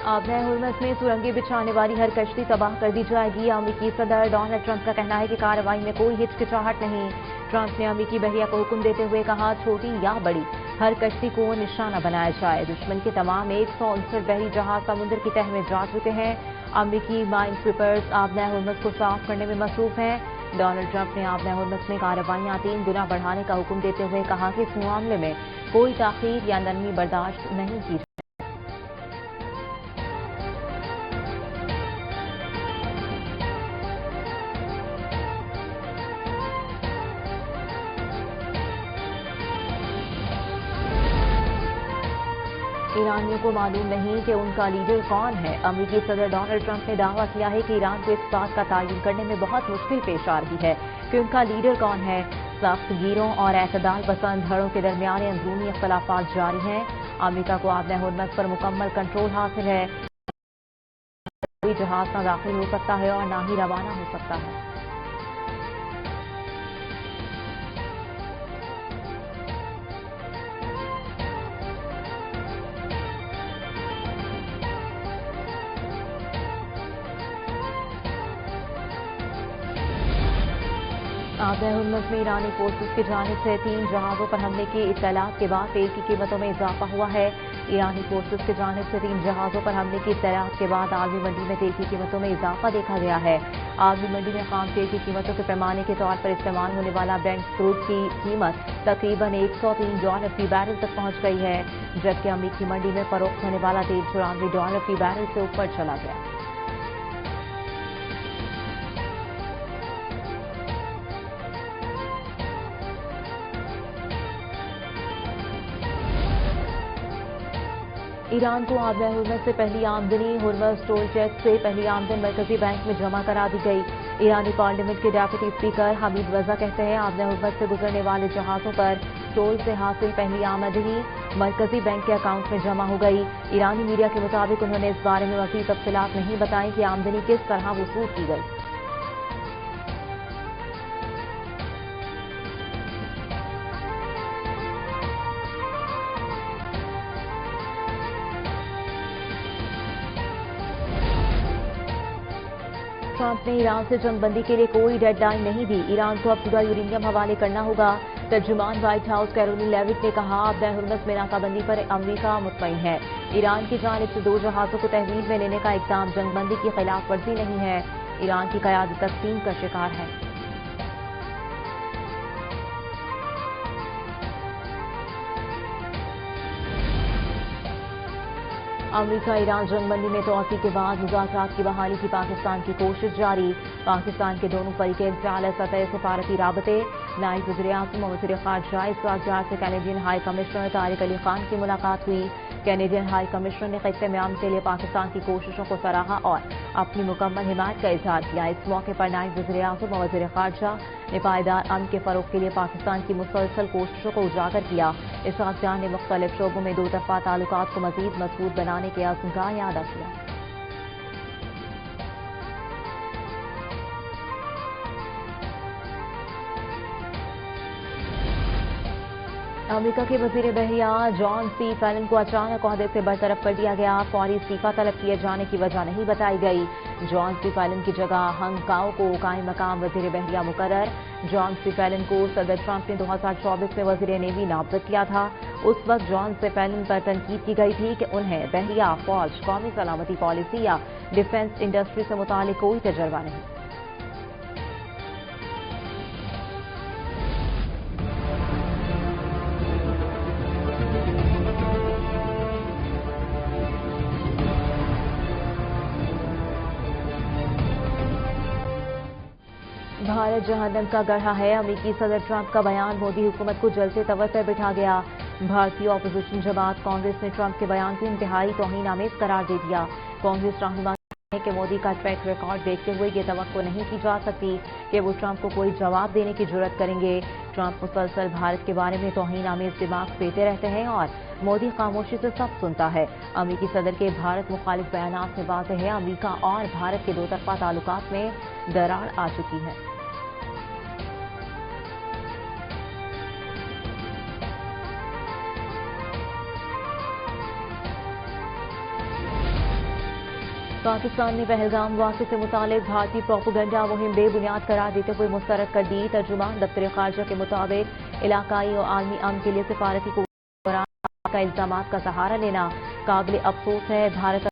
आबना Hormuz में सुरंगें बिछाने वाली हर कश्ती तबाह कर दी जाएगी। अमेरिकी सदर डोनाल्ड ट्रंप का कहना है कि कार्रवाई में कोई हिचकिचाहट नहीं। ट्रंप ने अमेरिकी बहरिया को हुक्म देते हुए कहा, छोटी या बड़ी हर कश्ती को निशाना बनाया जाए। दुश्मन के तमाम 169 बहरी जहाज समुद्र की तह में जा चुके हैं। अमेरिकी माइन स्वीपर्स आबना हुर्मस को साफ करने में मसरूफ हैं। डोनाल्ड ट्रंप ने आबना हुर्मस में कार्रवाइयां 3 गुना बढ़ाने का हुक्म देते हुए कहा कि इस मामले में कोई ताखीर या नरमी बर्दाश्त नहीं की। ईरानियों को मालूम नहीं कि उनका लीडर कौन है। अमेरिकी सदर डोनाल्ड ट्रंप ने दावा किया है कि ईरान को इस बात का तयन करने में बहुत मुश्किल पेश आ रही है कि उनका लीडर कौन है। सख्त गिरों और एतदाल पसंद धड़ों के दरमियान अंदरूनी इख्तलाफात जारी हैं। अमेरिका को आबना हुर्मस पर मुकम्मल कंट्रोल हासिल है। कोई जहाज न दाखिल हो सकता है और न ही रवाना हो सकता है। आबना हुर्मस में ईरानी फोर्सेस की जानिब से 3 जहाजों पर हमले की इत्तलात के बाद तेल की कीमतों में इजाफा हुआ है। ईरानी फोर्सेस की जानिब से 3 जहाजों पर हमले की इत्तलात के बाद आलमी मंडी में तेल की कीमतों में इजाफा देखा गया है। आलमी मंडी में खाम तेल की कीमतों के पैमाने के तौर पर इस्तेमाल होने वाला ब्रेंट क्रूड की कीमत तकरीबन $103 फी बैरल तक पहुंच गई है, जबकि अमेरिकी मंडी में फरोख्त होने वाला तेल $94 फी बैरल से ऊपर चला गया। ईरान को आबना हुर्मस से पहली आमदनी हुर्मस टोल टैक्स से पहली आमदन मरकजी बैंक में जमा करा दी गई। ईरानी पार्लियामेंट के डेप्यूटी स्पीकर हमीद रजा कहते हैं, आबना हुर्मस से गुजरने वाले जहाजों पर टोल से हासिल पहली आमदनी मरकजी बैंक के अकाउंट में जमा हो गई। ईरानी मीडिया के मुताबिक उन्होंने इस बारे में मज़ीद तफसीलात नहीं बताई कि आमदनी किस तरह वसूल की गई। ट्रंप ने ईरान से जंगबंदी के लिए कोई डेडलाइन नहीं दी। ईरान को अब पूरा यूरेनियम हवाले करना होगा। तर्जुमान व्हाइट हाउस कैरोलिन लेविट ने कहा, आबना हुर्मस में नाकाबंदी पर अमेरिका मुतमईन है। ईरान की जानिब से 2 जहाजों को तहवील में लेने का इक़दाम जंगबंदी की खिलाफ वर्जी नहीं है। ईरान की क़यादत तक़सीम का शिकार है। अमेरिका ईरान जंगबंदी में तोसी के बाद मुज़ाकरात की बहाली की पाकिस्तान की कोशिश जारी। पाकिस्तान के दोनों फरीक़ैन से आला सतह सफारती राबते। नायब वज़ीर-ए-आज़म और वज़ीर ख़ारजा इस्रार से Canadian high commissioner Tariq Ali Khan की मुलाकात हुई। कैनेडियन हाई कमिश्नर ने ख़ित्ते में अमन के लिए पाकिस्तान की कोशिशों को सराहा और अपनी मुकम्मल हिमायत का इज़हार किया। इस मौके पर नायब वज़ीर-ए-आज़म और वज़ीर ख़ारजा ने पायदार अमन के फ़रोग़ के लिए पाकिस्तान की मुसलसल कोशिशों को उजागर किया। इस्रार ने मुख्तलिफ शोबों में 2 तरफ़ा ताल्लुकात को मज़ीद मज़बूत बनाने के अज़्म का इआदा किया। अमेरिका के वज़ीर बहरिया जॉन सी फैलन को अचानक ओहदे से बरतरफ कर दिया गया। फौरी इस्तीफा तलब किए जाने की वजह नहीं बताई गई। जॉन सी फैलन की जगह हंग काओ को कायम मकाम वज़ीर बहरिया मुकर्रर। जॉन सी फैलन को सदर ट्रंप ने 2024 में वज़ीर नेवी नामज़द किया था। उस वक्त जॉन सी फैलन पर तनकीद की गई थी कि उन्हें बहरिया, फौज, कौमी सलामती पॉलिसी या डिफेंस इंडस्ट्री से मुतालिक कोई तजर्बा नहीं। भारत जहन्नम का गढ़ा है। अमेरिकी सदर ट्रंप का बयान मोदी हुकूमत को जलते तवे पर बिठा गया। भारतीय अपोजिशन जमात कांग्रेस ने ट्रंप के बयान को इंतहाई तौहीन-आमेज करार दे दिया। कांग्रेस रहनुमा है कि मोदी का ट्रैक रिकॉर्ड देखते हुए ये तवक्को नहीं की जा सकती कि वो ट्रंप को कोई जवाब देने की जुर्रत करेंगे। ट्रंप मुसलसल भारत के बारे में तौहीन-आमेज दिमाग पेते रहते हैं और मोदी खामोशी से सब सुनता है। अमेरिकी सदर के भारत मुखालिफ बयानात से वाज़ेह है अमेरिका और भारत के 2 तरफ़ा ताल्लुकात में दरार आ चुकी है। पाकिस्तान ने पहलगाम वाक़े से मुतालिक भारतीय प्रोपेगेंडा मुहिम बेबुनियाद करार देते हुए मुस्तरद कर दी। तर्जुमान दफ्तर ख़ारजा के मुताबिक इलाकाई और आलमी अमन के लिए सिफारती क़ुव्वत का इल्ज़ामात का सहारा लेना काबिल अफसोस है। Bharat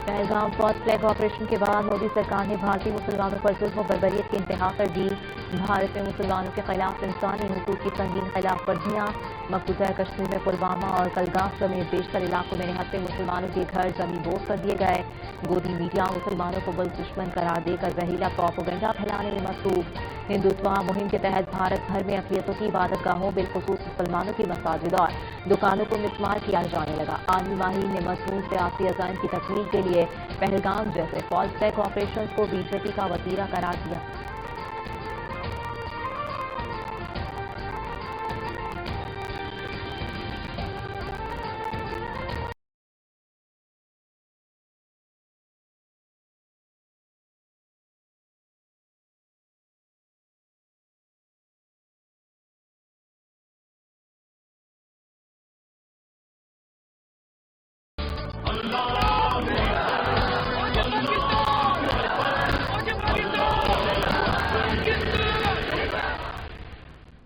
Pahalgam first flag operation के बाद मोदी सरकार ने भारतीय मुसलमानों पर जुल्म और बर्बरियत की इंतहा कर दी। भारत में मुसलमानों के खिलाफ इंसानी हुकूक की संगीन खिलाफ वर्जियाँ। मकबूजा कश्मीर में पुलवामा और कलगाम समेत बेशतर इलाकों में निहत्थे मुसलमानों के घर जमीन बोझ कर दिए गए। गोदी मीडिया मुसलमानों को मुल्क दुश्मन करार देकर जहरीला प्रोपेगेंडा फैलाने में मसरूफ। हिंदुत्व मुहिम के तहत भारत भर में अक़लियतों की इबादतगाहों बिलखुसूस मुसलमानों की मसाजिद और दुकानों को मिसमार किया जाने लगा। आलमी माहिर ने मज़मून सियासी अज़ाइम की तकमील के लिए पहलगाम जैसे फॉल्स फ्लैग ऑपरेशन को बीजेपी का वतीरा करार दिया।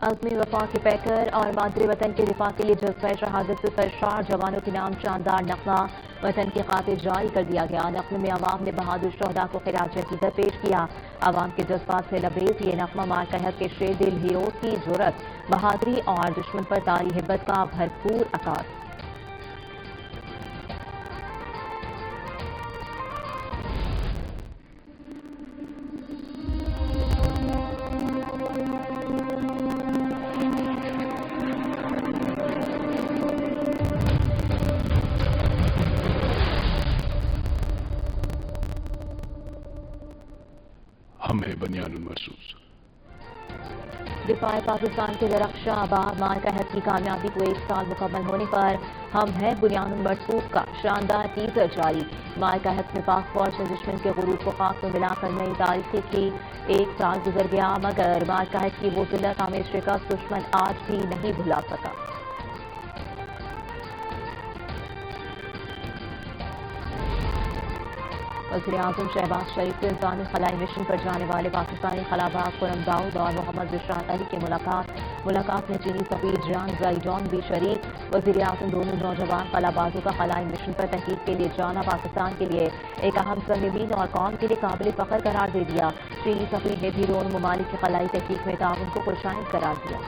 अज़्म वफा के पैकर और मादरे वतन के दिफा के लिए जज्बा शहादत से सरशार जवानों के नाम शानदार नग़मा वतन की खातिर जारी कर दिया गया। नग़मे में अवाम ने बहादुर शहदा को खिराज अक़ीदत पेश किया। अवाम के जज्बात से लबरेज ये नग़मा मारकहत के शेर दिल हीरोज़ की जुर्रत, बहादुरी और दुश्मन पर तारी हिब्बत का भरपूर अकास। हमें बनियानुल मरसूस दिफाए पाकिस्तान के दरख्शा आबाद मारकहत की कामयाबी को 1 साल मुकम्मल होने पर हम हैं बुनियानुल मरसूस का शानदार टीजर जारी। मारकहत में पाक फौज ने दुश्मन के गुरूर को खाक में मिलाकर नई तारीख लिखी। 1 साल गुजर गया मगर मारकहत की वो जिल्लत आमेज शिकस्त दुश्मन आज भी नहीं भुला सका। वज़ीर-ए-आज़म शहबाज शरीफ से इंसानी खलाई मिशन पर जाने वाले पाकिस्तानी खलाबाज खुरम दाऊद और मोहम्मद बिशरात अली की मुलाकात में चीनी सफीर जियांग ज़ाइडोन भी शरीक। वज़ीर-ए-आज़म दोनों नौजवान खलाबाजों का खलाई मिशन पर तहकीक के लिए जाना पाकिस्तान के लिए एक अहम सरजमीन और कौम के लिए काबिल फ़ख्र करार दे दिया। चीनी सफीर ने भी दोनों ममालिक की खलाई तहकीक में ताउन को खुशाइंद करार दिया।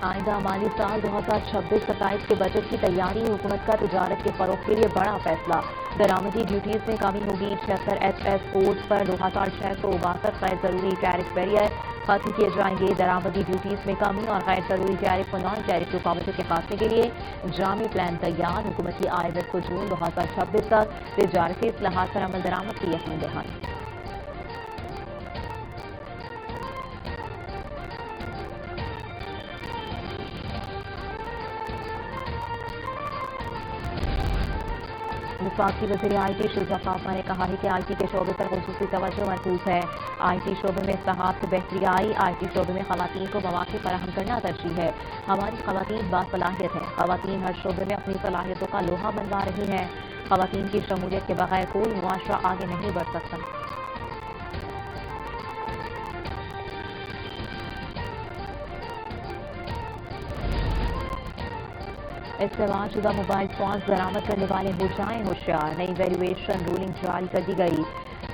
आइंदा माली साल 2026-27 के बजट की तैयारी। हुकूमत का तिजारत के फरोग के लिए बड़ा फैसला। दरामदी ड्यूटीज में कमी होगी। 76 HS कोड्स पर 2662 गैर जरूरी टैरिफ बैरियर खत्म किए जाएंगे। दरामदी ड्यूटीज में कमी और गैर जरूरी टैरिफ और नॉन टैरिफ रुकावटों के खात्मे के लिए जामी प्लान तैयार। हुकूमत की आयत को जून 2026 तक तिजारती इस्लाहात पर अमल दरामद की यकीन दहानी। वफाकी वज़ीर IT शुजा फाफा ने कहा है कि IT के शोबे पर खुसूसी तवज्जो मरकूज है। IT शोबे में इस्लाहात से बेहतरी आई। IT शोबे में खवातीन को मौक़े फराहम करना तरजीह है। हमारी खवातीन बासलाहियत है। खवातीन हर शोबे में अपनी सलाहियतों का लोहा मनवा रही हैं। खवातीन की शमूलियत के बगैर कोई मुआशरा आगे नहीं बढ़ सकता। इस्तेमाल शुदा मोबाइल फोन बरामद करने वाले हो जाएं होशियार। नई वैल्यूएशन रूलिंग जारी कर दी गई।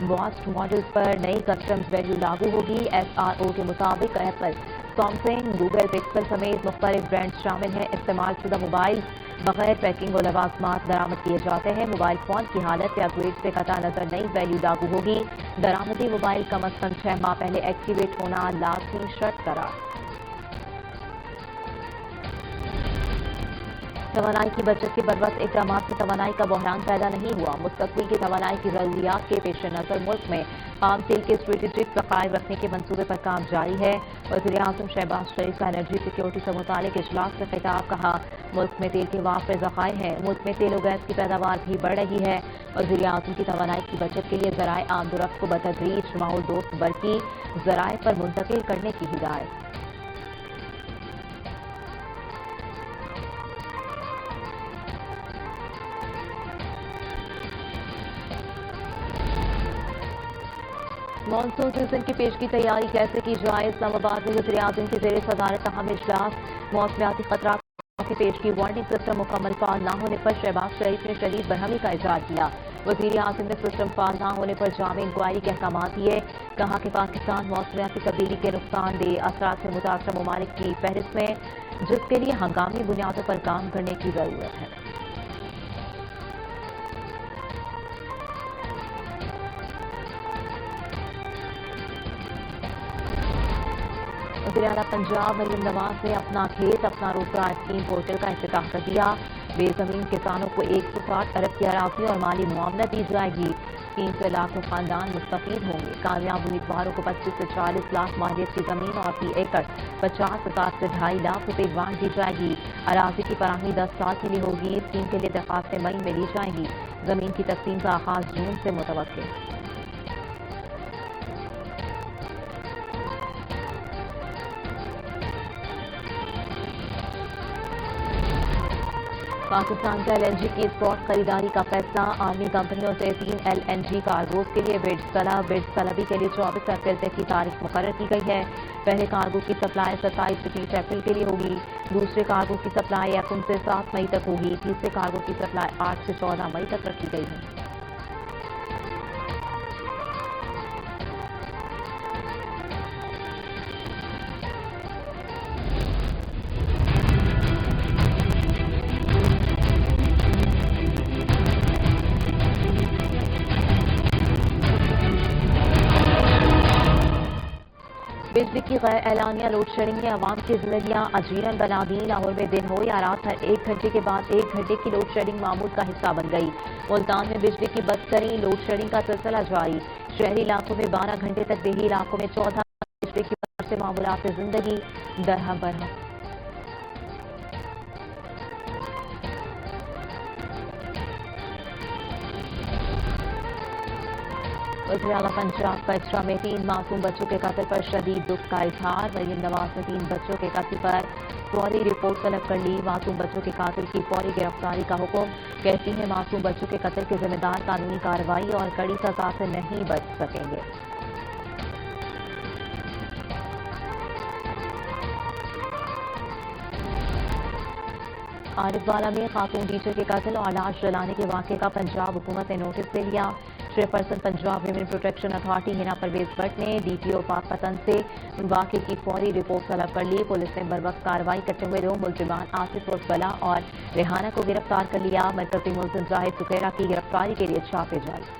मॉस्ट मॉडल्स पर नई कस्टम्स वैल्यू लागू होगी। SRO के मुताबिक एप्पल, सैमसंग, गूगल पिक्सल समेत मुख्तलिफ ब्रांड्स शामिल हैं। इस्तेमाल शुदा मोबाइल बगैर पैकिंग और लवाजमात बरामद किए जाते हैं। मोबाइल फोन की हालत या ग्रेड से कता नजर नई वैल्यू लागू होगी। दरामदी मोबाइल कम अज कम 6 माह पहले एक्टिवेट होना लाजमी शर्त करार। توانائی کی بچت کے بروقت اقدامات سے توانائی کا بحران پیدا نہیں ہوا۔ مستقبل کی توانائی کی ضروریات کے پیش نظر ملک میں خام تیل کے اسٹریٹجک ذخائر رکھنے کے منصوبے پر کام جاری ہے۔ وزیر اعظم شہباز شریف کا انرجی سیکیورٹی سے متعلق اجلاس سے خطاب، کہا ملک میں تیل کے وافر ذخائر ہیں، ملک میں تیل و گیس کی پیداوار بھی بڑھ رہی ہے۔ وزیر اعظم کی توانائی کی بچت کے لیے ذرائع آمد و رفت کو بتدریج ماحول دوست برقی ذرائع پر منتقل کرنے کی ہدایت۔ مانسون سیزن کی پیشگی تیاری کیسے کی جائے؟ اسلام آباد میں وزیر اعظم کی زیر صدارت اہم اجلاس۔ موسمیاتی خطرات کی پیشگی وارننگ سسٹم مکمل فعال نہ ہونے پر شہباز شریف نے شدید برہمی کا اظہار کیا۔ وزیر اعظم نے سسٹم فعال نہ ہونے پر جامع انکوائری کے احکامات دیے، کہا کہ پاکستان موسمیاتی تبدیلی کے نقصان دہ اثرات سے متاثرہ ممالک کی فہرست میں، جس کے لیے ہنگامی بنیادوں پر کام کرنے کی ضرورت ہے۔ وزیر اعلیٰ پنجاب مریم نواز نے اپنا کھیت اپنا روزگار اسکیم پورٹل کا افتتاح کر دیا۔ بے زمین کسانوں کو 160 ارب کی اراضی اور مالی معاونت دی جائے گی۔ اسکیم سے لاکھوں خاندان مستفید ہوں گے۔ کامیاب امیدواروں کو 25 سے 40 لاکھ مالیت کی زمین اور فی ایکڑ 50,000 سے 2.5 لاکھ روپے بانٹ دی جائے گی۔ اراضی کی فراہمی 10 سال کے لیے ہوگی۔ اسکیم کے لیے درخواستیں مئی میں لی جائیں گی۔ زمین کی تقسیم کا آغاز جون سے متوقع۔ پاکستان کا LNG کی اسپاٹ خریداری کا فیصلہ۔ عالمی کمپنیوں سے 3 LNG کارگوز کے لیے بڈز طلب۔ بڈز طلبی کے لیے 24 اپریل تک کی تاریخ مقرر کی گئی ہے۔ پہلے کارگو کی سپلائی 27 سے 30 اپریل کے لیے ہوگی۔ دوسرے کارگو کی سپلائی 1 سے 7 مئی تک ہوگی۔ تیسرے کارگو کی سپلائی 8 سے 14 مئی تک رکھی گئی ہے۔ بجلی کی غیر اعلانیہ لوڈ شیڈنگ نے عوام کی زندگیاں اجیرن بنا دیں۔ لاہور میں دن ہو یا رات ہر 1 گھنٹے کے بعد 1 گھنٹے کی لوڈ شیڈنگ معمول کا حصہ بن گئی۔ ملتان میں بجلی کی بدترین لوڈ شیڈنگ کا سلسلہ جاری۔ شہری علاقوں میں 12 گھنٹے تک، دیہی علاقوں میں 14 بجلی کی وجہ سے معمولات زندگی درہم برہم۔ وزیر اعلیٰ پنجاب کا ایکسٹرا میں 3 معصوم بچوں کے قتل پر شدید دکھ کا اظہار۔ مریم نواز نے 3 بچوں کے قتل پر فوری رپورٹ طلب کر لی۔ معصوم بچوں کے قاتل کی فوری گرفتاری کا حکم۔ کہتی ہیں معصوم بچوں کے قتل کے ذمہ دار قانونی کارروائی اور کڑی سزا سے نہیں بچ سکیں گے۔ عارف والا میں خاتون ٹیچر کے قتل اور لاش جلانے کے واقعے کا پنجاب حکومت نے نوٹس لے لیا۔ Chairperson Punjab women protection authority ہنا پرویز بٹ نے DPO پاک پتن سے واقعے کی فوری رپورٹ طلب کر لی۔ پولیس نے بروقت کارروائی کرتے ہوئے 2 ملزمان آصف عرف بلا اور ریحانہ کو گرفتار کر لیا۔ مرکزی ملزم زاہد سکیرا کی گرفتاری کے لیے چھاپے جاری۔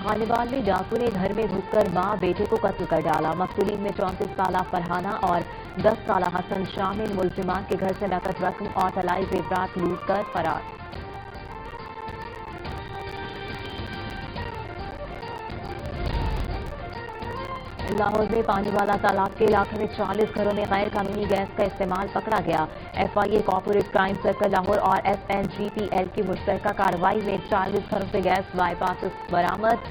غالبال میں ڈاکو نے گھر میں گھس کر ماں بیٹے کو قتل کر ڈالا۔ مقتولین میں 34 سالہ فرحانہ اور 10 سالہ حسن شامل۔ ملزمان کے گھر سے نقد رقم اور طلائی زیورات لوٹ کر فرار۔ لاہور میں پانی والا تالاب کے علاقے میں 40 گھروں میں غیر قانونی گیس کا استعمال پکڑا گیا۔ FIA corporate crime circle Lahore اور SNGPL کی مشترکہ کارروائی میں 40 گھروں سے گیس بائی پاسز برآمد۔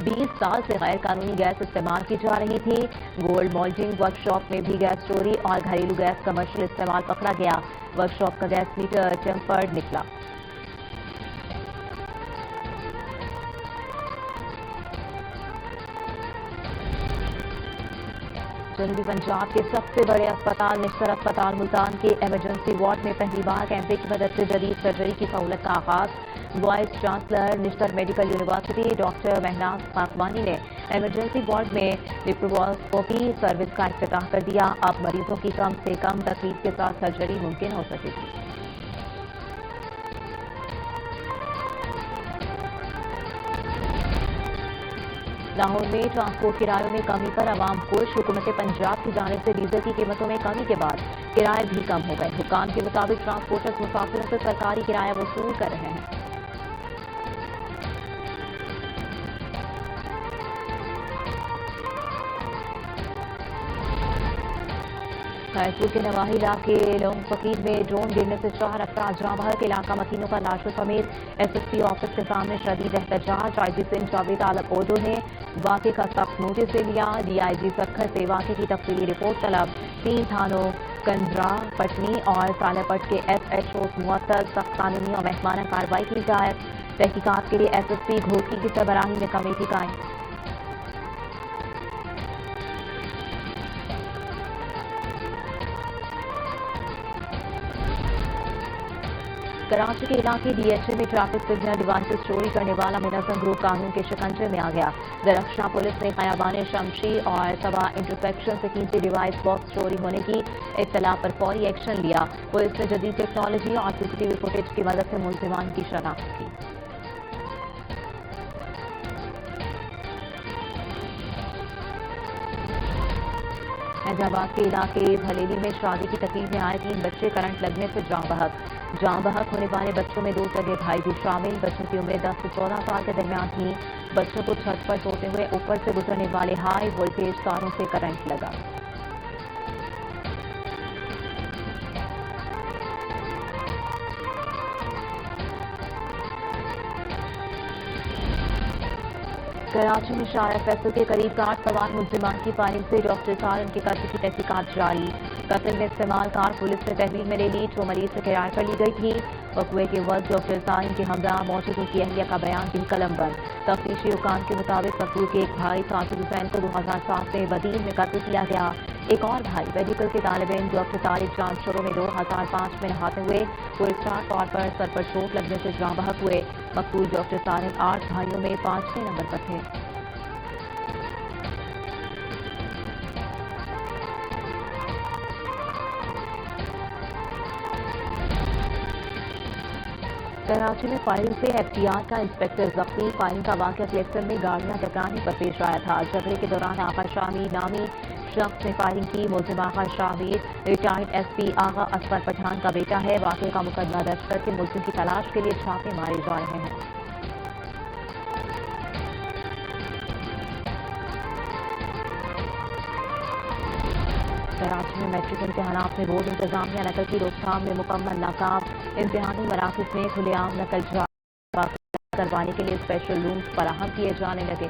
20 سال سے غیر قانونی گیس استعمال کی جا رہی تھی۔ گولڈ مولڈنگ ورک شاپ میں بھی گیس چوری اور گھریلو گیس کمرشل استعمال پکڑا گیا۔ ورک شاپ کا گیس میٹر ٹیمپرڈ نکلا۔ جنوبی پنجاب کے سب سے بڑے اسپتال نشتر اسپتال ملتان کے ایمرجنسی وارڈ میں پہلی بار کیمرے کی مدد سے جدید سرجری کی سہولت کا آغاز۔ Vice chancellor Nishtar medical university doctor Mehnaz Khakwani نے ایمرجنسی وارڈ میں لیپرواسکوپی سروس کا افتتاح کر دیا۔ اب مریضوں کی کم سے کم تکلیف کے ساتھ سرجری ممکن ہو سکے گی۔ لاہور میں ٹرانسپورٹ کرایوں میں کمی پر عوام خوش، حکومت پنجاب کی جانب سے ڈیزل کی قیمتوں میں کمی کے بعد کرائے بھی کم ہو گئے۔ حکام کے مطابق ٹرانسپورٹرز مسافروں سے سرکاری کرایہ وصول کر رہے ہیں۔ خیرپور کے نواحی علاقے لونگ فقیر میں ڈرون گرنے سے 4 افراد جاں بحق، علاقہ مکینوں کا لاشوں سمیت ایس ایس پی آفس کے سامنے شدید احتجاج۔ آئی جی سندھ جاوید عالم اوڈو نے واقعے کا سخت نوٹس لے لیا، ڈی آئی جی سکھر سے واقعے کی تفصیلی رپورٹ طلب۔ 3 تھانوں کندرا پٹنی اور سالہ پٹ کے ایس ایچ اوز معطل، سخت قانونی اور محکمانہ کارروائی کی جائے۔ تحقیقات کے لیے ایس ایس پی گھوٹکی کی سربراہی میں کمیٹی قائم۔ کراچی کے علاقے ڈی ایچ اے میں ٹریفک سگنل ڈیوائسز چوری کرنے والا منظم گروہ قانون کے شکنجے میں آ گیا۔ درخشاں پولیس نے خیابان شمشی اور سبا انٹرسیکشن سے قیمتی ڈیوائس باکس چوری ہونے کی اطلاع پر فوری ایکشن لیا۔ پولیس نے جدید ٹیکنالوجی اور سی سی ٹی وی فوٹیج کی مدد سے ملزمان کی شناخت کی۔ حیدرآباد کے علاقے بھلیلی میں شادی کی تقریب میں آئے 3 بچے کرنٹ لگنے سے جاں بحق۔ جاں بحق ہونے والے بچوں میں 2 سگے بھائی بھی شامل۔ بچوں کی عمریں 10 سے 14 سال کے درمیان تھیں۔ بچوں کو چھت پر سوتے ہوئے اوپر سے گزرنے والے ہائی وولٹیج تاروں سے کرنٹ لگا۔ کراچی میں شارع فیصل کے قریب کار سوار ملزمان کی فائرنگ سے ڈاکٹر سالم کے قتل کی تحقیقات جاری۔ قتل میں استعمال کار پولیس نے تحویل میں لے لی، جو مریض سے کرایہ پر لی گئی تھی۔ وقوعے کے وقت ڈاکٹر سالم کے ہمراہ موجود ان کی اہلیہ کا بیان بھی قلم بند۔ تفتیشی حکام کے مطابق مقتول کے ایک بھائی ساجد حسین کو 2007 میں بدین میں قتل کیا گیا۔ ایک اور بھائی میڈیکل کے طالب علم ڈاکٹر طارق جان شروع میں 2005 میں نہاتے ہوئے پراسرار طور پر سر پر چوٹ لگنے سے جاں بحق ہوئے۔ مقتول ڈاکٹر سالم 8 بھائیوں میں 5ویں نمبر پر تھے۔ کراچی میں فائرنگ سے ایف ٹی آر کا انسپکٹر زخمی۔ فائرنگ کا واقعہ کلیکٹر میں گاڑیاں ٹکرانے پر پیش آیا تھا۔ جھگڑے کے دوران آغا شامی نامی شخص نے فائرنگ کی۔ ملزم آغا شامی ریٹائرڈ ایس پی آغا اصغر پٹھان کا بیٹا ہے۔ واقعے کا مقدمہ درج کر کے ملزم کی تلاش کے لیے چھاپے مارے جا رہے ہیں۔ کراچی میں میٹرک امتحانات میں بورڈ انتظامیہ نقل کی روک تھام میں مکمل ناکام۔ امتحانی مراکز میں کھلے عام نقل کروانے کے لیے اسپیشل رومز فراہم کیے جانے لگے۔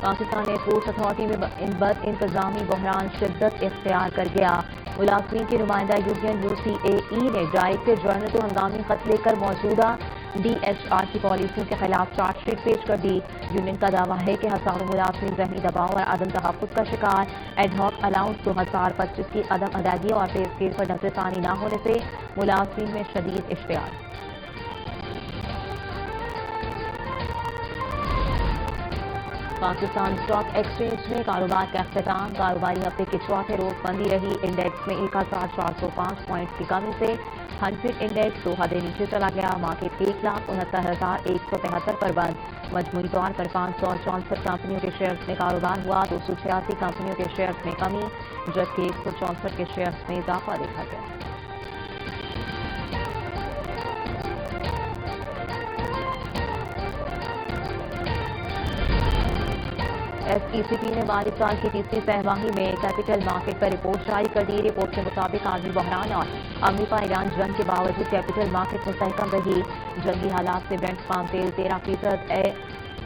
پاکستان ایئرپورٹس اتھارٹی میں بد انتظامی بحران شدت اختیار کر گیا۔ ملازمین کی نمائندہ یونین یو سی اے ای نے ڈائریکٹر جنرل کو ہنگامی خط لے کر موجودہ ڈی ایچ آر کی پالیسیوں کے خلاف چارج شیٹ پیش کر دی۔ یونین کا دعویٰ ہے کہ ہزاروں ملازمین ذہنی دباؤ اور عدم تحفظ کا شکار۔ ایڈ ہاک الاؤنس 2025 کی عدم ادائیگی اور پے اسکیل پر نظر ثانی نہ ہونے سے ملازمین میں شدید اشتعال۔ پاکستان اسٹاک ایکسچینج میں کاروبار کا اختتام۔ کاروباری ہفتے کے چوتھے روز بندی رہی۔ انڈیکس میں 1405 پوائنٹس کی کمی سے 100 انڈیکس 2 حدیں نیچے چلا گیا۔ مارکیٹ 1,69,173 پر بند۔ مجموعی طور پر 564 کمپنیوں کے شیئرز میں کاروبار ہوا۔ 286 کمپنیوں کے شیئرز میں کمی جبکہ 164 کے شیئرز میں اضافہ دیکھا گیا۔ ایس ای سی پی نے مالی سال کی تیسری سہ ماہی میں کیپٹل مارکیٹ پر رپورٹ جاری کر دی۔ رپورٹ کے مطابق عالمی بحران اور امریکہ ایران جنگ کے باوجود کیپٹل مارکیٹ مستحکم رہی۔ جنگی حالات سے برنٹ پام تیل 13%،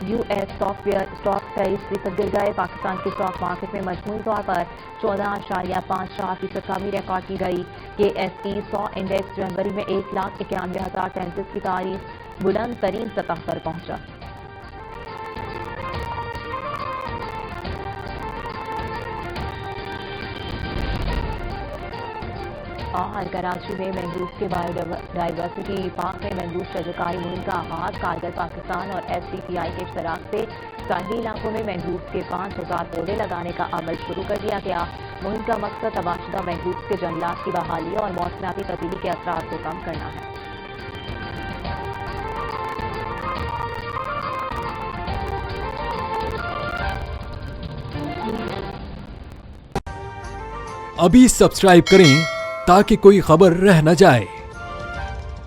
یو ایس اسٹاک 23% گر گئے۔ پاکستان کی اسٹاک مارکیٹ میں مجموعی طور پر 14.54% کمی ریکارڈ کی گئی۔ کے ایس ای 100 انڈیکس جنوری میں 1,91,033 کی تاریخ بلند ترین سطح پر پہنچا۔ और कराची में मैंग्रोव के बायोडाइवर्सिटी पार्क में मैंग्रोव शजरकारी मुहिम का आगाज। कारगिल पाकिस्तान और SDPI के इश्तराक से साहिली इलाकों में मैंग्रोव के 5000 पौधे लगाने का अमल शुरू कर दिया गया। मुहिम का मकसद तबाहशुदा मैंग्रोव के जंगलात की बहाली और मौसमियाती तब्दीली के असरात को कम करना है। अभी सब्सक्राइब करें ताकि कोई खबर रह न जाए।